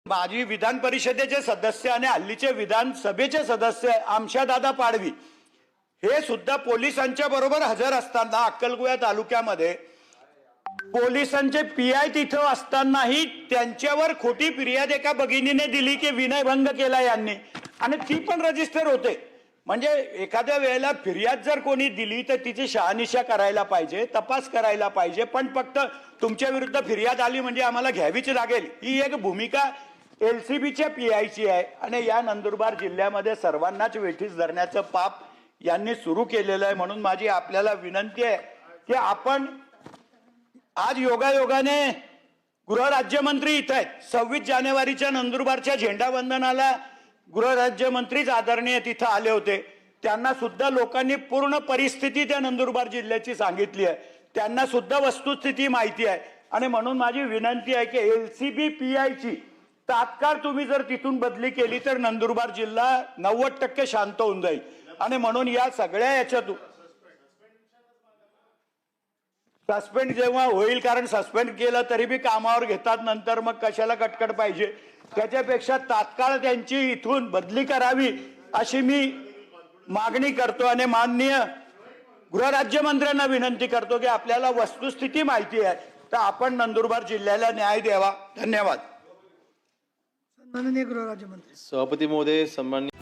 माजी विधान परिषदेचे सदस्य आणि हल्लीचे विधानसभेचे सदस्य आमशादादा पाडवी हे सुद्धा पोलिसांच्या बरोबर हजर असताना अक्कलकुवा तालुक्यामध्ये पोलिसांचे पीआय तिथं असतानाही त्यांच्यावर खोटी फिर्याद एका भगिनीने दिली की विनयभंग केला यांनी, आणि ती पण रजिस्टर होते. म्हणजे एखाद्या वेळेला फिर्याद जर कोणी दिली तर तिची शहानिशा करायला पाहिजे, तपास करायला पाहिजे. पण फक्त तुमच्या विरुद्ध फिर्याद आली म्हणजे आम्हाला घ्यावीच लागेल, ही एक भूमिका एलसीबीच्या पीआयची आहे. आणि या नंदुरबार जिल्ह्यामध्ये सर्वांनाच वेठीस धरण्याचं पाप यांनी सुरू केलेलं आहे. म्हणून माझी आपल्याला विनंती आहे की आपण आज योगायोगाने गृहराज्यमंत्री इथं आहेत. 26 जानेवारीच्या नंदुरबारच्या झेंडावंदनाला गृहराज्यमंत्रीच आदरणीय तिथं आले होते. त्यांना सुद्धा लोकांनी पूर्ण परिस्थिती त्या नंदुरबार जिल्ह्याची सांगितली आहे, त्यांना सुद्धा वस्तुस्थिती माहिती आहे. आणि म्हणून माझी विनंती आहे की एलसीबी पीआयची तात्काळ तुम्ही जर तिथून बदली केली तर नंदुरबार जिल्हा 90% शांत होऊन जाईल. आणि म्हणून या सगळ्या याच्यातून सस्पेंड जेव्हा होईल, कारण सस्पेंड केलं तरी बी कामावर घेतात, नंतर मग कशाला कटकट पाहिजे, त्याच्यापेक्षा तात्काळ त्यांची इथून बदली करावी अशी मी मागणी करतो. आणि माननीय गृहराज्यमंत्र्यांना विनंती करतो की आपल्याला वस्तुस्थिती माहिती आहे तर आपण नंदुरबार जिल्ह्याला न्याय द्यावा. धन्यवाद. माननीय गृहराज्यमंत्री. सभापती महोदय, सन्माननीय